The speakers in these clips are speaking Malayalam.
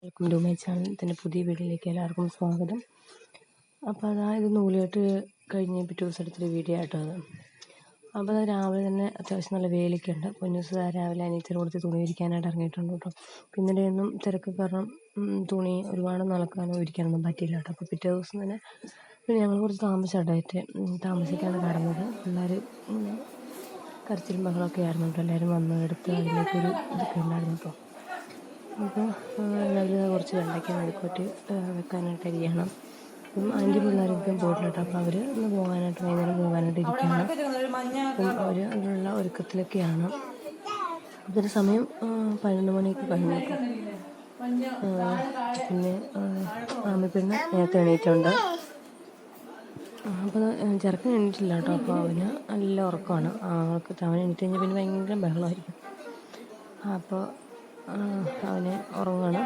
Welcome to my channel. ഇതിൻ്റെ പുതിയ വീഡിയോയിലേക്ക് എല്ലാവർക്കും സ്വാഗതം. അപ്പോൾ ഇത് നൂലുകെട്ട് കഴിഞ്ഞ് പിറ്റേ ദിവസം എടുത്തൊരു വീഡിയോ ആയിട്ടോ അത്. അപ്പോൾ അത് രാവിലെ തന്നെ അത്യാവശ്യം നല്ല വെയിലൊക്കെ ഉണ്ട്. പൊന്നൂസ് രാവിലെ അനിയത്തിയുടെ കൊടുത്ത് തുണി വിരിക്കാനായിട്ട് ഇറങ്ങിയിട്ടുണ്ട് കേട്ടോ. പിന്നീട് ഒന്നും തിരക്ക് കാരണം തുണി ഒരുപാട് നടക്കാനോ വിരിക്കാനൊന്നും പറ്റിയില്ല കേട്ടോ. അപ്പോൾ പിറ്റേ ദിവസം തന്നെ ഞങ്ങൾ കുറച്ച് താമസിക്കാണ് കടന്നത്. പിള്ളേർ കരച്ചിലും ബഹളമൊക്കെ ആയിരുന്നു കേട്ടോ. എല്ലാവരും വന്ന് എടുത്ത് അതിലേക്കൊരു ഇതൊക്കെ ഉണ്ടായിരുന്നു കേട്ടോ. അപ്പോൾ അവർ കുറച്ച് വെള്ളയ്ക്ക മെഴുക്കുവരട്ടി വെക്കാനായിട്ട് അരിയണം. അപ്പം ആൻറ്റി പിള്ളേരൊക്കെ പോയിട്ടില്ല കേട്ടോ. അപ്പോൾ അവർ ഇന്ന് പോകാനായിട്ട് വൈകുന്നേരം പോകാനായിട്ട് ഇരിക്കുകയാണ്. അപ്പം അവർ അതിനുള്ള ഒരുക്കത്തിലൊക്കെയാണ്. ഇതിന് സമയം 11 മണിയൊക്കെ കഴിഞ്ഞു കേട്ടോ. പിന്നെ ആമിപ്പെണ്ണ് നേരത്തെ എണീറ്റുണ്ട്. അപ്പോൾ ചെറുക്കൻ എണീറ്റില്ല കേട്ടോ. അപ്പോൾ അവന് നല്ല ഉറക്കമാണ്. അവൻ എണീറ്റ് കഴിഞ്ഞാൽ പിന്നെ ഭയങ്കര ബഹളമായിരിക്കും. അപ്പോൾ അവന് ഉറങ്ങുകയാണ്.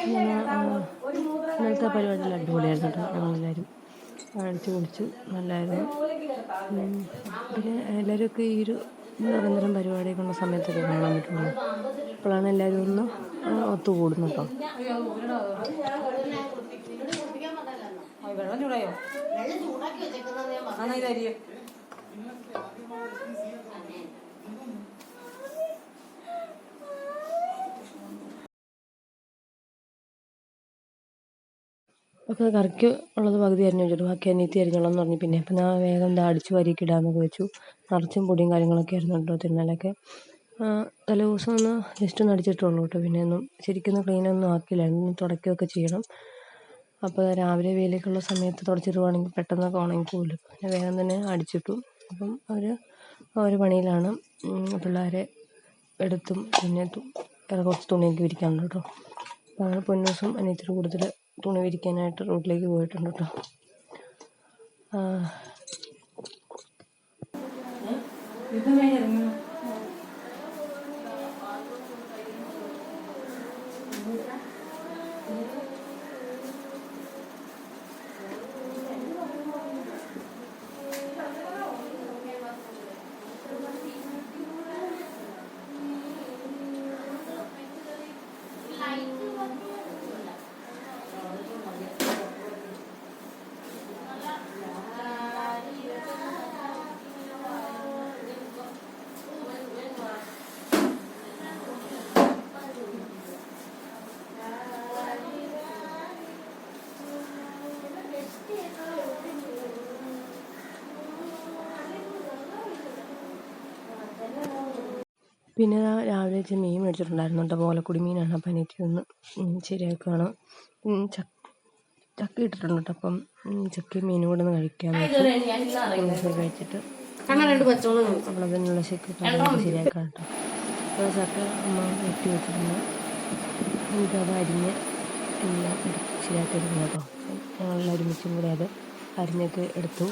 പിന്നെ ഇന്നലത്തെ പരിപാടിയെല്ലാം അടിപൊളിയായിരുന്നു കേട്ടോ. ഞങ്ങളെല്ലാവരും അടിച്ചു പൊളിച്ചു, നല്ലതായിരുന്നു. പിന്നെ എല്ലാവരുമൊക്കെ ഈ ഒരു നിരന്തരം പരിപാടിയൊക്കെ ഉള്ള സമയത്തൊക്കെ കാണാൻ പറ്റുള്ളൂ. അപ്പോഴാണ് എല്ലാവരും ഒന്ന് ഒത്തുകൂടുന്നു കേട്ടോ. വെള്ളം ചൂടായോ? അപ്പോൾ കറിക്ക് ഉള്ളത് പകുതി അരിഞ്ഞു വെച്ചിട്ട് ബാക്കി അനിയത്തി അരിഞ്ഞോളാം എന്ന് പറഞ്ഞു. പിന്നെ അപ്പം ഞാൻ വേഗം അടിച്ച് വരിക്കിടാമെന്നൊക്കെ വെച്ചു. നിറച്ചും പൊടിയും കാര്യങ്ങളൊക്കെ ആയിരുന്നു കേട്ടോ. തിരുന്നലൊക്കെ തലേദിവസം ഒന്ന് ജസ്റ്റ് ഒന്ന് അടിച്ചിട്ടുള്ളൂ കേട്ടോ. പിന്നെ ഒന്നും ശരിക്കും ക്ലീനൊന്നും ആക്കില്ല. ഒന്ന് തുടയ്ക്കുകയൊക്കെ ചെയ്യണം. അപ്പോൾ രാവിലെ വെയിലേക്കുള്ള സമയത്ത് തുടച്ചിടുവാണെങ്കിൽ പെട്ടെന്നൊക്കെ ഉണങ്ങിപ്പോലും. പിന്നെ വേഗം തന്നെ അടിച്ചിട്ടു. അപ്പം അവർ പണിയിലാണ്. പിള്ളേരെ എടുത്തും പിന്നെ വേറെ കുറച്ച് തുണിയൊക്കെ വിരിക്കാനുണ്ട് കേട്ടോ. അപ്പോൾ അങ്ങനെ പൊന്നൂസും അനിയത്തിയുടെ കൂടുതൽ തുണി വിരിക്കാനായിട്ട് റോഡിലേക്ക് പോയിട്ടുണ്ട് കേട്ടോ. പിന്നെ രാവിലെ വെച്ച് മീൻ മേടിച്ചിട്ടുണ്ടായിരുന്നു കേട്ടോ. പോലക്കുടി മീനാണ്. അപ്പം എനിക്ക് ഒന്ന് ശരിയാക്കുകയാണ്. ചക്ക ഇട്ടിട്ടുണ്ട് കേട്ടോ. അപ്പം ചക്കയും മീനും കൂടെ ഒന്ന് കഴിക്കാമെന്ന് വെച്ച് കഴിച്ചിട്ട് നമ്മളതിനുള്ള ശരിയാക്കാം കേട്ടോ. അപ്പോൾ ചക്ക അമ്മ വെട്ടി വെച്ചിട്ടുണ്ട്. എനിക്കത് അരിഞ്ഞ് എല്ലാം ശരിയാക്കി എടുക്കണം കേട്ടോ. ഞങ്ങളെല്ലാം ഒരുമിച്ചും കൂടെ അത് അരിഞ്ഞൊക്കെ എടുത്തു.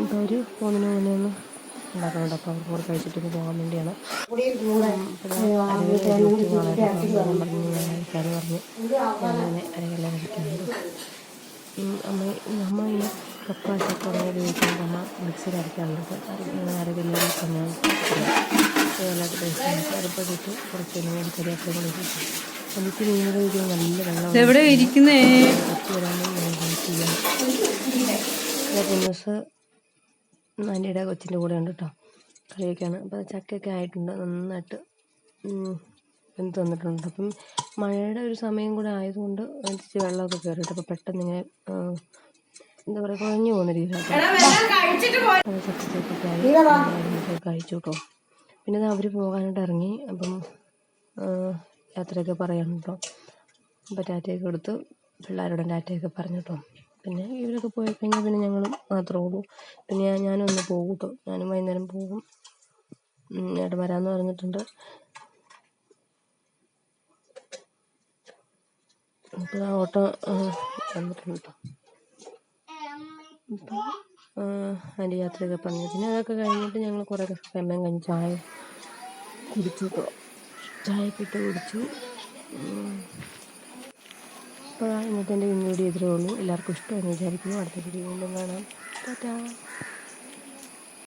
ഇപ്പോൾ ഒരു 3 മുന്നേ ഒന്ന് ഉണ്ടാക്കുന്നുണ്ട്. അപ്പോൾ അവർക്ക് കൂടെ കഴിച്ചിട്ട് പോകാൻ വേണ്ടിയാണ്. കഴിക്കാന്ന് പറഞ്ഞ് ഞാനങ്ങനെ അരകെല്ലാം കഴിക്കുന്നുണ്ട്. അമ്മ ഇങ്ങനെ കപ്പ ചക്ക ഉപയോഗിക്കുന്നത് അമ്മ മിക്സിയിൽ അരയ്ക്കാറുണ്ട്. അരകെല്ലാം പറഞ്ഞാൽ നല്ലതായിട്ട് ടേസ്റ്റ് അരപ്പടിയിട്ട് കുറച്ച് കരിയാപ്പില കൂടി ഇട്ടു. എനിക്ക് മീനുകൾ ഇത് നല്ല വെള്ളം കുറച്ച് വരാനും ഞാൻ ചെയ്യാം. പൊന്നൂസ് ആൻറ്റിയുടെ കൊച്ചിൻ്റെ കൂടെ ഉണ്ട് കേട്ടോ. കളിയൊക്കെയാണ്. അപ്പോൾ ചക്കയൊക്കെ ആയിട്ടുണ്ട്. നന്നായിട്ട് വെന്ത് തന്നിട്ടുണ്ട്. അപ്പം മഴയുടെ ഒരു സമയം കൂടെ ആയതുകൊണ്ട് ഇച്ചിരി വെള്ളമൊക്കെ കയറിയിട്ട് അപ്പോൾ പെട്ടെന്ന് ഇങ്ങനെ എന്താ പറയുക കുഴഞ്ഞു പോകുന്ന രീതിയിലാണ് ചക്കച്ചക്കൊക്കെ ആയി കഴിച്ചു കേട്ടോ. പിന്നെ അവർ പോകാനായിട്ട് ഇറങ്ങി. അപ്പം യാത്രയൊക്കെ പറയണം കേട്ടോ. അപ്പോൾ ടാറ്റയൊക്കെ കൊടുത്ത് പിള്ളേരോട് ടാറ്റയൊക്കെ പറഞ്ഞു കേട്ടോ. പിന്നെ ഇവരൊക്കെ പോയി കഴിഞ്ഞാൽ പിന്നെ ഞങ്ങൾ മാത്രമേ ഉള്ളൂ. പിന്നെ ഞാനൊന്ന് പോകും കേട്ടോ. ഞാനും വൈകുന്നേരം പോകും. ഏട്ടൻ വരാമെന്ന് പറഞ്ഞിട്ടുണ്ട്. അപ്പോൾ ഓട്ടോ വന്നിട്ടുണ്ട് കേട്ടോ. അപ്പോൾ അതിൻ്റെ യാത്രയൊക്കെ പറഞ്ഞു. പിന്നെ അതൊക്കെ കഴിഞ്ഞിട്ട് ഞങ്ങൾ കുറേ സമയം കഴിഞ്ഞ് ചായ കുടിച്ചു കേട്ടോ. ചായയൊക്കെ ഇട്ട് കുടിച്ചു. അപ്പോൾ ഇന്നത്തെ എൻ്റെ വീഡിയോ ഇത്രയേ ഉള്ളൂ. എല്ലാവർക്കും ഇഷ്ടമാണെന്ന് വിചാരിക്കുന്നു. അടുത്ത വീഡിയോ വീണ്ടും കാണാം. ടാറ്റാ.